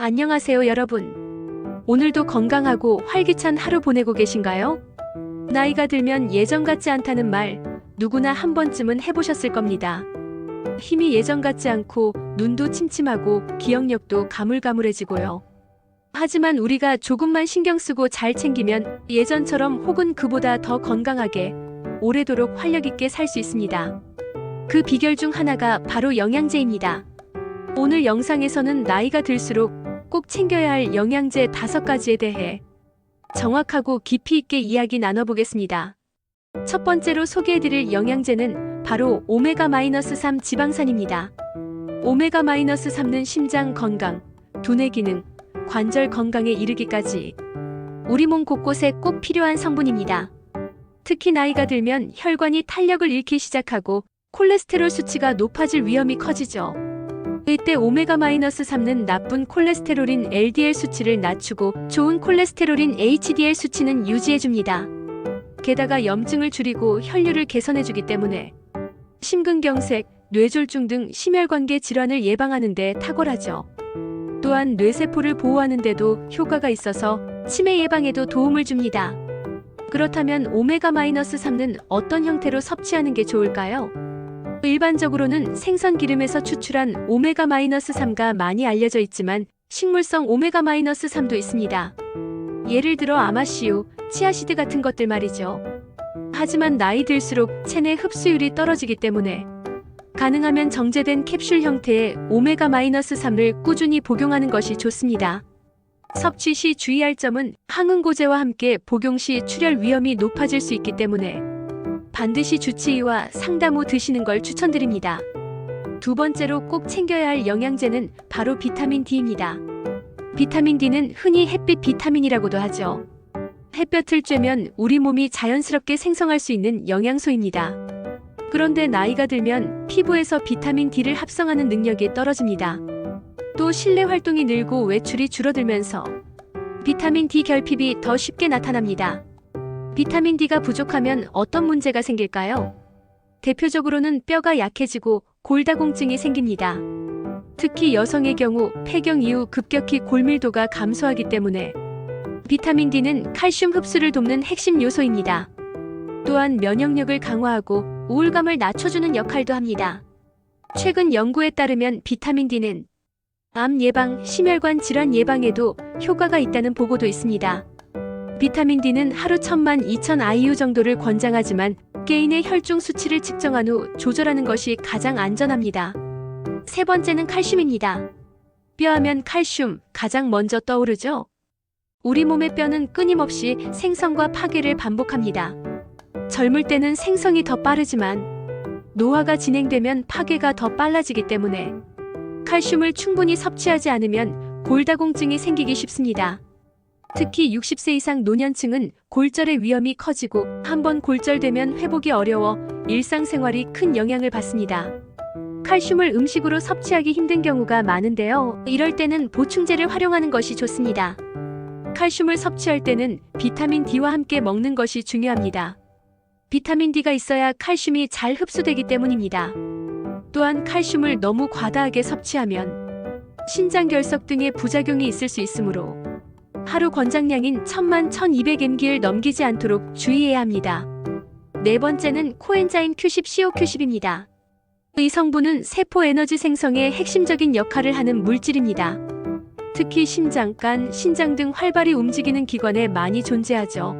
안녕하세요, 여러분. 오늘도 건강하고 활기찬 하루 보내고 계신가요? 나이가 들면 예전 같지 않다는 말, 누구나 한 번쯤은 해보셨을 겁니다. 힘이 예전 같지 않고 눈도 침침하고 기억력도 가물가물해지고요. 하지만 우리가 조금만 신경 쓰고 잘 챙기면 예전처럼 혹은 그보다 더 건강하게 오래도록 활력 있게 살 수 있습니다. 그 비결 중 하나가 바로 영양제입니다. 오늘 영상에서는 나이가 들수록 꼭 챙겨야 할 영양제 5가지에 대해 정확하고 깊이 있게 이야기 나눠보겠습니다. 첫 번째로 소개해드릴 영양제는 바로 오메가-3 지방산입니다. 오메가-3는 심장 건강, 두뇌 기능, 관절 건강에 이르기까지 우리 몸 곳곳에 꼭 필요한 성분입니다. 특히 나이가 들면 혈관이 탄력을 잃기 시작하고 콜레스테롤 수치가 높아질 위험이 커지죠. 이때 오메가-3는 나쁜 콜레스테롤인 LDL 수치를 낮추고 좋은 콜레스테롤인 HDL 수치는 유지해줍니다. 게다가 염증을 줄이고 혈류를 개선해주기 때문에 심근경색, 뇌졸중 등 심혈관계 질환을 예방하는 데 탁월하죠. 또한 뇌세포를 보호하는 데도 효과가 있어서 치매 예방에도 도움을 줍니다. 그렇다면 오메가-3는 어떤 형태로 섭취하는 게 좋을까요? 일반적으로는 생선 기름에서 추출한 오메가-3가 많이 알려져 있지만 식물성 오메가-3도 있습니다. 예를 들어 아마씨유, 치아시드 같은 것들 말이죠. 하지만 나이 들수록 체내 흡수율이 떨어지기 때문에 가능하면 정제된 캡슐 형태의 오메가-3를 꾸준히 복용하는 것이 좋습니다. 섭취 시 주의할 점은 항응고제와 함께 복용 시 출혈 위험이 높아질 수 있기 때문에 반드시 주치의와 상담 후 드시는 걸 추천드립니다. 두 번째로 꼭 챙겨야 할 영양제는 바로 비타민 D입니다. 비타민 D는 흔히 햇빛 비타민이라고도 하죠. 햇볕을 쬐면 우리 몸이 자연스럽게 생성할 수 있는 영양소입니다. 그런데 나이가 들면 피부에서 비타민 D를 합성하는 능력이 떨어집니다. 또 실내 활동이 늘고 외출이 줄어들면서 비타민 D 결핍이 더 쉽게 나타납니다. 비타민 D가 부족하면 어떤 문제가 생길까요? 대표적으로는 뼈가 약해지고 골다공증이 생깁니다. 특히 여성의 경우 폐경 이후 급격히 골밀도가 감소하기 때문에 비타민 D는 칼슘 흡수를 돕는 핵심 요소입니다. 또한 면역력을 강화하고 우울감을 낮춰주는 역할도 합니다. 최근 연구에 따르면 비타민 D는 암 예방, 심혈관 질환 예방에도 효과가 있다는 보고도 있습니다. 비타민 D는 하루 10,000-20,000 IU 정도를 권장하지만 개인의 혈중 수치를 측정한 후 조절하는 것이 가장 안전합니다. 세 번째는 칼슘입니다. 뼈하면 칼슘, 가장 먼저 떠오르죠? 우리 몸의 뼈는 끊임없이 생성과 파괴를 반복합니다. 젊을 때는 생성이 더 빠르지만 노화가 진행되면 파괴가 더 빨라지기 때문에 칼슘을 충분히 섭취하지 않으면 골다공증이 생기기 쉽습니다. 특히 60세 이상 노년층은 골절의 위험이 커지고 한번 골절되면 회복이 어려워 일상생활이 큰 영향을 받습니다. 칼슘을 음식으로 섭취하기 힘든 경우가 많은데요. 이럴 때는 보충제를 활용하는 것이 좋습니다. 칼슘을 섭취할 때는 비타민 D와 함께 먹는 것이 중요합니다. 비타민 D가 있어야 칼슘이 잘 흡수되기 때문입니다. 또한 칼슘을 너무 과다하게 섭취하면 신장결석 등의 부작용이 있을 수 있으므로 하루 권장량인 10,000-1200mg를 넘기지 않도록 주의해야 합니다. 네 번째는 코엔자임 Q10 CoQ10입니다. 이 성분은 세포 에너지 생성에 핵심적인 역할을 하는 물질입니다. 특히 심장, 간, 신장 등 활발히 움직이는 기관에 많이 존재하죠.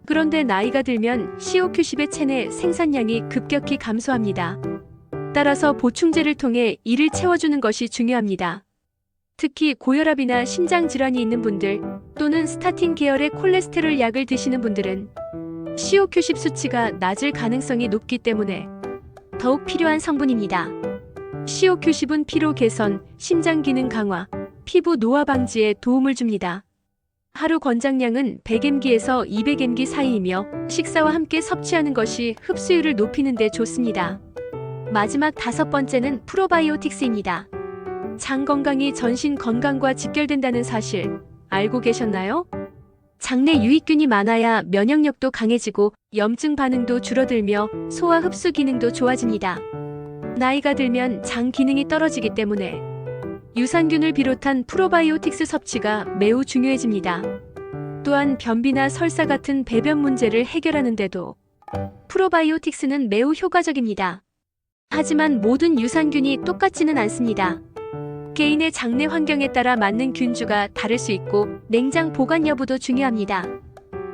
그런데 나이가 들면 CoQ10의 체내 생산량이 급격히 감소합니다. 따라서 보충제를 통해 이를 채워주는 것이 중요합니다. 특히 고혈압이나 심장 질환이 있는 분들 또는 스타틴 계열의 콜레스테롤 약을 드시는 분들은 CoQ10 수치가 낮을 가능성이 높기 때문에 더욱 필요한 성분입니다. CoQ10은 피로 개선, 심장 기능 강화, 피부 노화 방지에 도움을 줍니다. 하루 권장량은 100mg에서 200mg 사이이며 식사와 함께 섭취하는 것이 흡수율을 높이는 데 좋습니다. 마지막 5번째는 프로바이오틱스입니다. 장 건강이 전신 건강과 직결된다는 사실 알고 계셨나요? 장내 유익균이 많아야 면역력도 강해지고 염증 반응도 줄어들며 소화 흡수 기능도 좋아집니다. 나이가 들면 장 기능이 떨어지기 때문에 유산균을 비롯한 프로바이오틱스 섭취가 매우 중요해집니다. 또한 변비나 설사 같은 배변 문제를 해결하는 데도 프로바이오틱스는 매우 효과적입니다. 하지만 모든 유산균이 똑같지는 않습니다. 개인의 장내 환경에 따라 맞는 균주가 다를 수 있고 냉장 보관 여부도 중요합니다.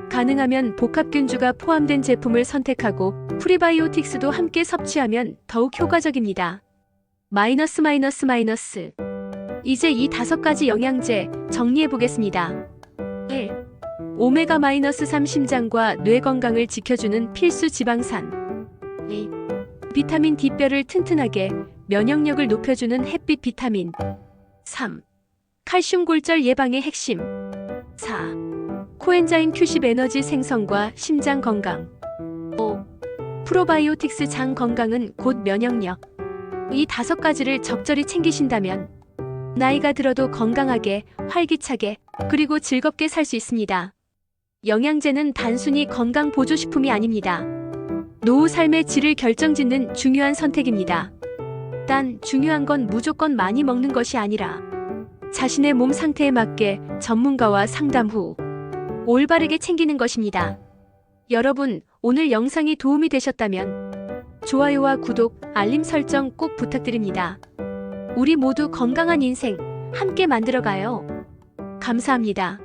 가능하면 복합균주가 포함된 제품을 선택하고 프리바이오틱스도 함께 섭취하면 더욱 효과적입니다. 마이너스. 이제 이 5가지 영양제 정리해 보겠습니다. 1. 오메가-3 심장과 뇌 건강을 지켜주는 필수 지방산. 2. 비타민 D뼈를 튼튼하게, 면역력을 높여주는 햇빛 비타민. 3. 칼슘 골절 예방의 핵심. 4. 코엔자임 Q10 에너지 생성과 심장 건강. 5. 프로바이오틱스 장 건강은 곧 면역력. 이 5가지를 적절히 챙기신다면 나이가 들어도 건강하게, 활기차게, 그리고 즐겁게 살 수 있습니다. 영양제는 단순히 건강 보조식품이 아닙니다. 노후 삶의 질을 결정짓는 중요한 선택입니다. 단 중요한 건 무조건 많이 먹는 것이 아니라 자신의 몸 상태에 맞게 전문가와 상담 후 올바르게 챙기는 것입니다. 여러분, 오늘 영상이 도움이 되셨다면 좋아요와 구독, 알림 설정 꼭 부탁드립니다. 우리 모두 건강한 인생 함께 만들어가요. 감사합니다.